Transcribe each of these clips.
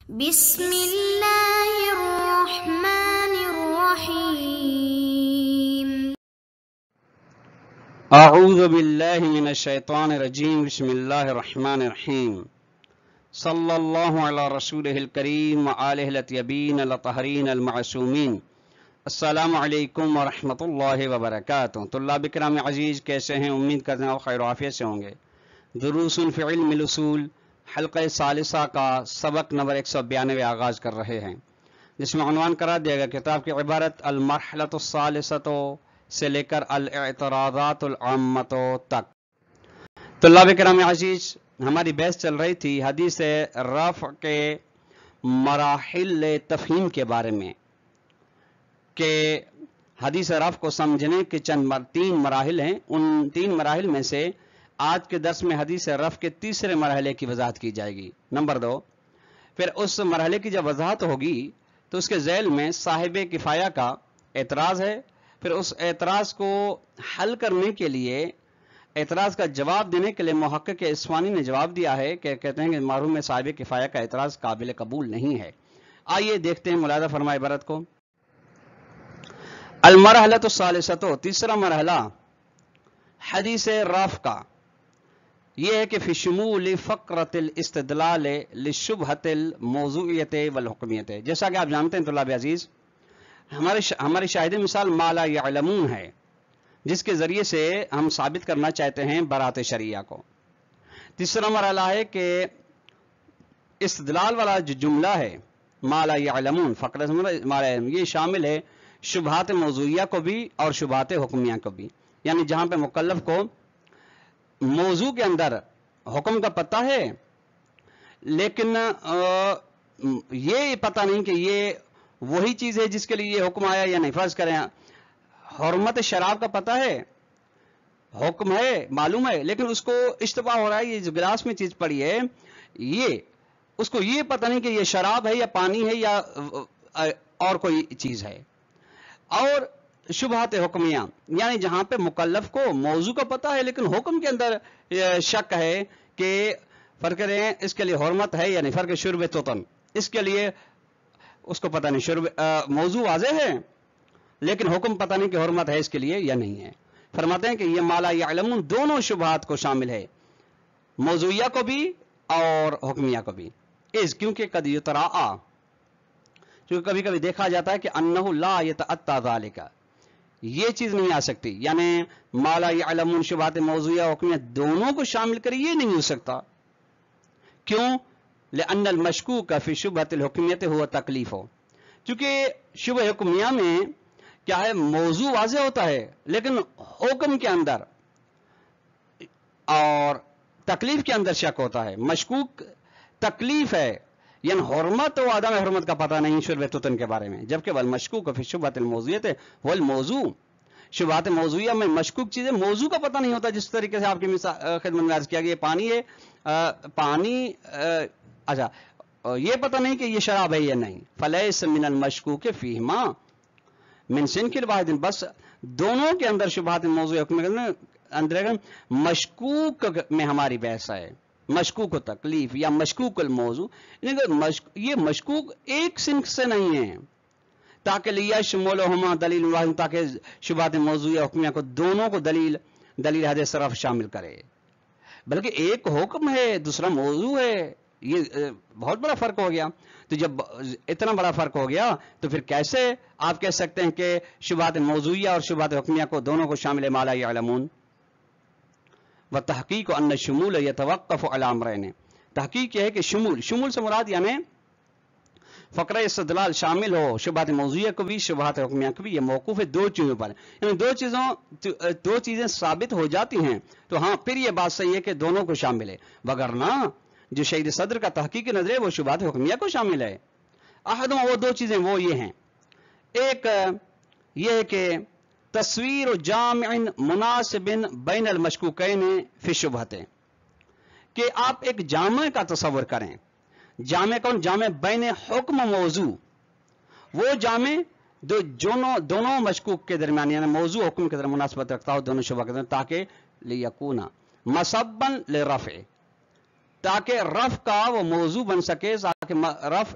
بسم اللہ الرحمن الرحیم اعوذ باللہ من الشیطان الرجیم بسم اللہ الرحمن الرحیم صلی اللہ علی رسولہ الکریم وآلہ الاطیبین الطاہرین المعصومین۔ السلام علیکم ورحمۃ اللہ وبرکاتہ۔ طلاب کرام عزیز، کیسے ہیں؟ امید کرتے ہیں خیر و عافیت سے ہوں گے۔ دروس فی علم الاصول حلقہ ثالثہ کا سبق نمبر 192 آغاز کر رہے ہیں، جس میں عنوان قرار دیا گیا کتاب کی عبارت المرحلۃ الثالثۃ سے لے کر الاعتراضات العامۃ تک۔ طلاب کرام عزیز، ہماری بحث چل رہی تھی حدیث رفع کے مراحل تفہیم کے بارے میں، کہ حدیث رفع کو سمجھنے کے تین مراحل ہیں۔ ان تین مراحل میں سے آج کے درس میں حدیث رفع کے تیسرے مرحلے کی وضاحت کی جائے گی، نمبر 2۔ پھر اس مرحلے کی جب وضاحت ہوگی تو اس کے ذیل میں صاحب کفایہ کا اعتراض ہے۔ پھر اس اعتراض کو حل کرنے کے لیے، اعتراض کا جواب دینے کے لیے محقق اصفہانی نے جواب دیا ہے کہ کہتے ہیں کہ معروف میں صاحب کفایہ کا اعتراض قابل قبول نہیں ہے۔ آئیے دیکھتے ہیں، ملاحظہ فرمائے عبارت کو۔ المرحلۃ الثالثۃ، تیسرا مرحلہ حدیث رفع کا یہ ہے کہ فی شمول فقرۃ الاستدلال للشبہۃ الموضوعیۃ والحکمیۃ۔ جیسا کہ آپ جانتے ہیں طلاب عزیز، ہماری شاہد مثال ما لا یعلمون ہے، جس کے ذریعے سے ہم ثابت کرنا چاہتے ہیں برات شرعیہ کو۔ تیسرا مرحلہ ہے کہ استدلال والا جو جملہ ہے ما لا یعلمون، فقرۃ ما لا یعلمون، یہ شامل ہے شبہات موضوعیہ کو بھی اور شبہات حکمیہ کو بھی، یعنی جہاں پہ مکلف کو موضوع کے اندر حکم کا پتہ ہے لیکن یہ پتہ نہیں کہ یہ وہی چیز ہے جس کے لیے یہ حکم آیا یا نہیں۔ فرض کریں حرمت شراب کا پتہ ہے، حکم ہے، معلوم ہے، لیکن اس کو اشتباہ ہو رہا ہے، یہ جو گلاس میں چیز پڑی ہے اس کو یہ پتہ نہیں کہ یہ شراب ہے یا پانی ہے یا اور کوئی چیز ہے۔ اور شبہات حکمیہ، یعنی جہاں پہ مکلف کو موضوع کا پتہ ہے لیکن حکم کے اندر شک ہے کہ فرق کریں اس کے لیے حرمت ہے یا نہیں۔ فرق شرب توتن، اس کے لیے اس کو پتہ نہیں، شرب موضوع واضح ہے لیکن حکم پتہ نہیں کہ حرمت ہے اس کے لیے یا نہیں ہے۔ فرماتے ہیں کہ یہ ما لا یعلمون دونوں شبہات کو شامل ہے، موضوعیہ کو بھی اور حکمیہ کو بھی۔ کیونکہ قد یتراء، کیونکہ کبھی کبھی دیکھا جاتا ہے کہ انہ لا یتأتی ذالک، یہ چیز نہیں آ سکتی، یعنی ما لا یعلمون شبہات موضوعیہ حکمیہ دونوں کو شامل کر یہ نہیں ہو سکتا۔ کیوں؟ لأن المشکوک فی شبہۃ الحکمیۃ ہوا تکلیف ہو، کیونکہ شبہ حکمیہ میں کیا ہے، موضوع واضح ہوتا ہے لیکن حکم کے اندر اور تکلیف کے اندر شک ہوتا ہے۔ مشکوک تکلیف ہے، یعنی حرمت و عدم حرمت کا پتہ نہیں شرب توتن کے بارے میں، جبکہ والمشکوک فی شبہۃ الموضوعیۃ والموضوع، شبہات موضوعیہ میں مشکوک چیزیں موضوع کا پتہ نہیں ہوتا۔ جس طریقے سے آپ کی خدمت میں عرض کیا گیا پانی ہے، اچھا یہ پتہ نہیں کہ یہ شراب ہے یا نہیں۔ فلیس من المشکوک فیہما من صنف واحد، بس دونوں کے اندر شبہات موضوع حکم کے اندر مشکوک میں ہماری بحث ہے، مشکوک تکلیف یا مشکوک الموضوع، یہ مشکوک ایک صنف سے نہیں ہے، تاکہ لیشملہما دلیل واحد، تاکہ شبہات موضوعیہ حکمیہ کو دونوں کو دلیل حدیث رفع شامل کرے، بلکہ ایک حکم ہے دوسرا موضوع ہے۔ یہ بہت بڑا فرق ہو گیا۔ تو جب اتنا بڑا فرق ہو گیا تو پھر کیسے آپ کہہ سکتے ہیں کہ شبہات موضوعیہ اور شبہات حکمیہ کو دونوں کو شامل ہے ما لا یعلمون؟ وتحقیق ان الشمول یتوقف علی امرین، تحقیق یہ ہے کہ شمول سے مراد یعنی فقرہ استدلال شامل ہو شبہات موضوعیہ کو بھی شبہات حکمیہ کو بھی، یہ موقوف ہے دو چیزوں پر، یعنی دو چیزیں ثابت ہو جاتی ہیں تو ہاں پھر یہ بات صحیح ہے کہ دونوں کو شامل ہے، وگرنہ جو شہید صدر کا تحقیقی نظر ہے وہ شبہات حکمیہ کو شامل ہے۔ احدوں وہ دو چیزیں وہ یہ ہیں، ایک یہ ہے کہ تصویر جامع مناسب بین المشکوکین فی الشبہۃ، کہ آپ ایک جامع کا تصور کریں۔ جامع کون؟ جامع بین حکم و موضوع، وہ جامع دونوں مشکوک کے درمیان، یعنی موضوع حکم کے درمیان مناسبت رکھتا ہو دونوں شبہ کے درمیان، تاکہ لیکون مسبا للرفع، تاکہ رفع کا وہ موضوع بن سکے، کہ رف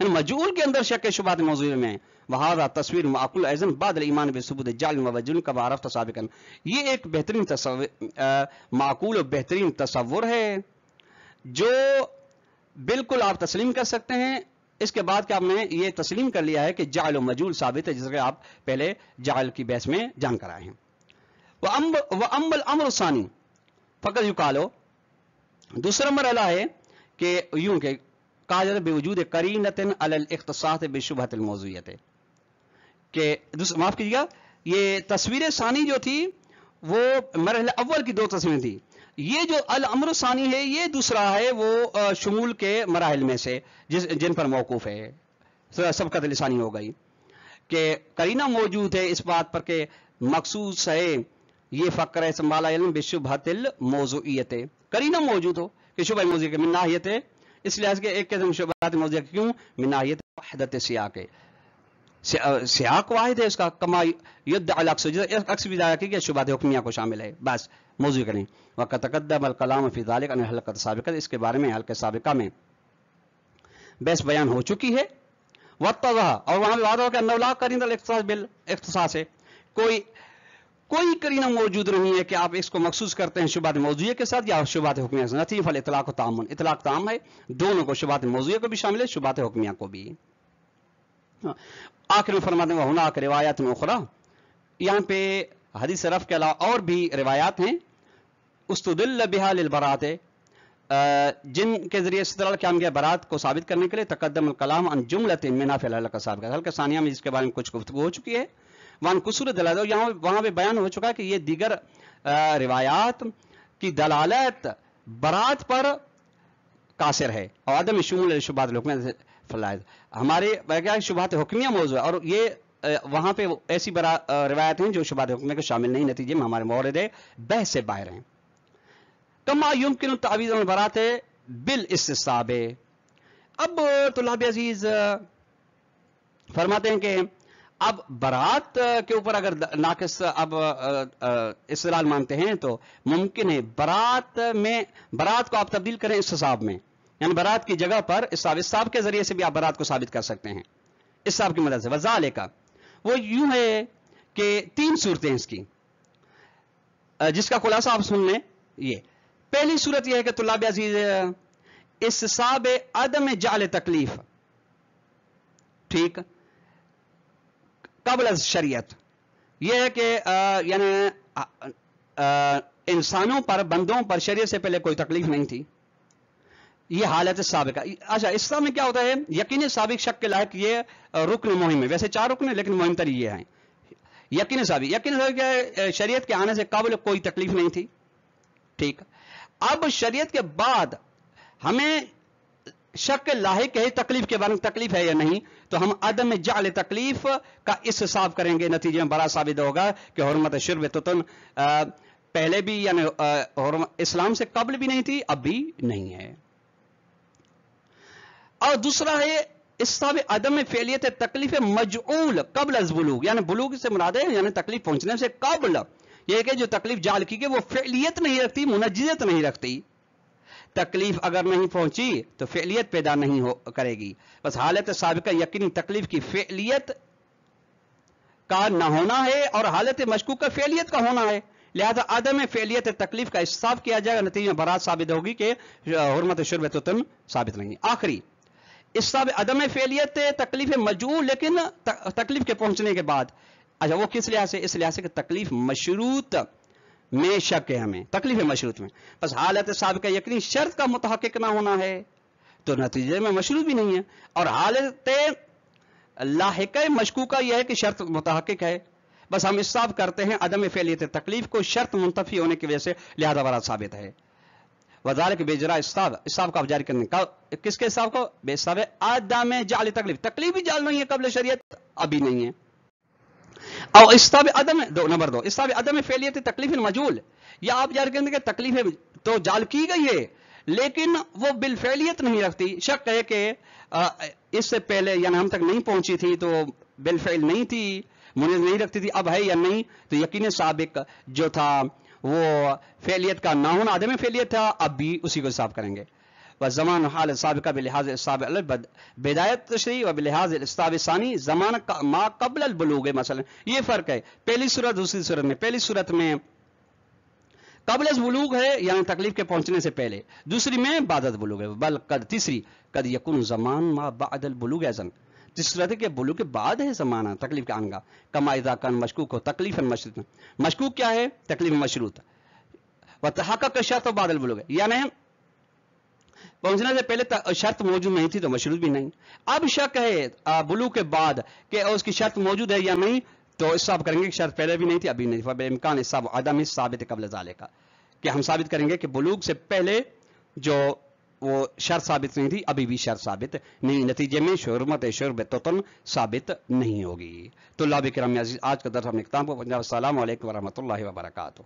یعنی مجعول کے اندر شک شبہات موضوع میں وہذا تصویر معقول ایضا بعد الایمان بثبوت جعل ووجل کما عرفت سابقا، یہ ایک بہترین معقول اور بہترین تصور ہے جو بالکل آپ تسلیم کر سکتے ہیں اس کے بعد کہ آپ نے یہ تسلیم کر لیا ہے کہ جعل و مجعول ثابت ہے، جس کے آپ پہلے جعل کی بحث میں جان کر آئے ہیں۔ وَأَمَّا الْأَمْرُ الثَّانِي فقط یقالو، دوسرا مرحلہ ہے کہ یوں کہ کہا جاتا ہے بوجود قرینۃ علی الاختصاص بشبہۃ الموضوعیت، کہ معاف کیجیے گا، یہ تصویر ثانی جو تھی وہ مرحلہ اول کی دو تصویریں تھی، یہ جو الامر ثانی ہے یہ دوسرا ہے، وہ شمول کے مراحل میں سے جن پر موقوف ہے، سبقت لسانی ہو گئی کہ قرینہ موجود ہے اس بات پر کہ مخصوص ہے یہ فقر ہے سنبھالا علم بشبہۃ الموضوعیت، قرینہ موجود ہو کہ شبہ موضوع کے من ناحیت ہے، اس لحاظ کے ایک قسم شبہات موضوع کیوں من ناحیت وحدت سیاق ہے، سیاق واحد ہے اس کا، کما یدعی الاکثر اکثر بھی دعویٰ کی کہ شبہات حکمیہ کو شامل ہے، بس موضوع کریں۔ وقد تقدم الکلام فی ذلک ان الحلقۃ السابقہ، اس کے بارے میں حلقہ سابقہ میں بحث بیان ہو چکی ہے۔ واتضح، اور وہاں بھی واضح ہو کہ انہ لا قرینۃ الاختصاص بالاختصاص ہے، کوئی قرینہ موجود نہیں ہے کہ آپ اس کو مخصوص کرتے ہیں شبہات موضوعیہ کے ساتھ یا شبہات حکمیہ کے ساتھ، نتیجہ فالاطلاق تام، اطلاق تام ہے، دونوں کو شبہات موضوعیہ کو بھی شامل ہے، شبہات حکمیہ کو بھی۔ آخر میں فرماتے ہیں وہناک روایات اخری، یہاں پہ حدیث رفع کے علاوہ اور بھی روایات ہیں، استدل بہا للبراۃ، جن کے ذریعے استدلال کیا گیا برات کو ثابت کرنے کے لیے، تقدم الکلام عن جملۃ منها فی الحلقہ السابقہ، حلقہ ثانیہ میں جس کے بارے میں کچھ گفتگو ہو چکی ہے، وان قصور دلالت، وہاں پہ بیان ہو چکا ہے کہ یہ دیگر روایات کی دلالت برات پر قاصر ہے اور عدم شمول شبہات الحکمیہ فلائد، ہمارے کیا شبہات حکمیہ موضوع ہے اور یہ وہاں پہ ایسی روایت ہیں جو شبہات حکمیہ کے شامل نہیں، نتیجے میں ہمارے مورد بحث سے باہر ہیں۔ کما یمکن تعویض البراۃ بالاستصحاب، اب طلاب عزیز فرماتے ہیں کہ اب برات کے اوپر اگر ناقص اب استدلال مانتے ہیں تو ممکن ہے برات کو آپ تبدیل کریں استصحاب میں، یعنی برات کی جگہ پر استصحاب کے ذریعے سے بھی آپ برات کو ثابت کر سکتے ہیں استصحاب کی مدد سے۔ وذالک، وہ یوں ہے کہ تین صورتیں اس کی، جس کا خلاصہ آپ سن لیں۔ یہ پہلی صورت یہ ہے کہ طلاب عزیز استصحاب عدم جعل تکلیف، ٹھیک، قبل از شریعت، یہ ہے کہ یعنی انسانوں پر بندوں پر شریعت سے پہلے کوئی تکلیف نہیں تھی، یہ حالت سابقہ۔ اچھا اسلام میں کیا ہوتا ہے، یقین سابق شک کے لائق یہ رکن مہم ہے، ویسے 4 رکن ہیں لیکن مہم تر یہ ہیں۔ یقین سابق کیا ہے، شریعت کے آنے سے قبل کوئی تکلیف نہیں تھی، ٹھیک، اب شریعت کے بعد ہمیں شک لاحق ہے تکلیف کے بارے میں، تکلیف ہے یا نہیں، تو ہم عدم جعل تکلیف کا استصحاب کریں گے، نتیجے میں بڑا ثابت ہوگا کہ حرمت شرب تتن پہلے بھی یعنی اسلام سے قبل بھی نہیں تھی، اب بھی نہیں ہے۔ اور دوسرا ہے استصحاب عدم فعلیت تکلیف مجعول قبل از بلوغ، یعنی بلوغ سے مراد ہے یعنی تکلیف پہنچنے سے قبل، یہ کہ جو تکلیف جعل کی گئی وہ فعلیت نہیں رکھتی، منجزت نہیں رکھتی، تکلیف اگر نہیں پہنچی تو فعلیت پیدا نہیں کرے گی، بس حالت سابقہ یقینی تکلیف کی فعلیت کا نہ ہونا ہے اور حالت مشکوک کا فعلیت کا ہونا ہے، لہذا عدم فعلیت تکلیف کا استصحاب کیا جائے گا، نتیجے میں برات ثابت ہوگی کہ حرمت شرب تتن ثابت نہیں۔ آخری استصحاب عدم فعلیت تکلیف مجعول، لیکن تکلیف کے پہنچنے کے بعد، اچھا وہ کس لحاظ سے، اس لحاظ سے کہ تکلیف مشروط میں شک ہے، ہمیں تکلیف مشروط میں، بس حالت سابقہ یقینی شرط کا متحقق نہ ہونا ہے تو نتیجے میں مشروط بھی نہیں ہے، اور حالت لاحقہ مشکوکہ یہ ہے کہ شرط متحقق ہے، بس ہم استصحاب کرتے ہیں عدم فعلیت تکلیف کو شرط منتفی ہونے کی وجہ سے، لہذا برات ثابت ہے۔ وذالک بیجرا استصحاب کا جاری کرنے کا، کس کے استصحاب کو، بے استصحاب عدم جعل تکلیف، تکلیف بھی جعل نہیں ہے قبل شریعت، ابھی نہیں ہے۔ اور استصحاب عدم نمبر 2 استصحاب عدم فعلیت تکلیف مجعول، یا آپ جاری کریں کہ تکلیف تو جعل کی گئی ہے لیکن وہ بالفعلیت نہیں رکھتی، شک ہے کہ اس سے پہلے یعنی ہم تک نہیں پہنچی تھی تو بالفعل نہیں تھی، منیز نہیں رکھتی تھی، اب ہے یا نہیں، تو یقین سابق جو تھا وہ فعلیت کا نہ ہونا عدم فعلیت تھا، اب بھی اسی کو حساب کریں گے۔ و زمان حال سابقہ بلحاظ السابق بدایت تشریح و بلحاظ الاستاب ثانی زمان ما قبل البلوغ مثلا. یہ فرق ہے پہلی صورت دوسری صورت میں. پہلی صورت میں قبل از بلوغ ہے یعنی تکلیف کے پہنچنے سے پہلے, دوسری میں بعد از بلوغ ہے. بل قد تیسری قد یکون زمان ما بعد البلوغ ایزن, جس صورت ہے کہ بلوغ کے بعد ہے زمانہ تکلیف کا آنگا. کما اذا کان مشکوک ہو تکلیف مشروط. مشکوک کیا ہے؟ تکلیف مشروط. و تحقق شرط بعد البلوغ ہے یعنی پہنچنے سے پہلے شرط موجود نہیں تھی تو مشروط بھی نہیں. اب شک ہے بلوغ کے بعد کہ اس کی شرط موجود ہے یا نہیں, تو حساب کریں گے کہ شرط پہلے بھی نہیں تھی ابھی نہیں تھی. امکان حساب عدم ثابت قبل ذالک کہ ہم ثابت کریں گے کہ بلوغ سے پہلے جو وہ شرط ثابت نہیں تھی ابھی بھی شرط ثابت نہیں, نتیجے میں حرمت شرب توتن ثابت نہیں ہوگی. تو اللہ کرام عزیز آج کا درس ہم اختتام کو. السلام علیکم ورحمۃ اللہ وبرکاتہ.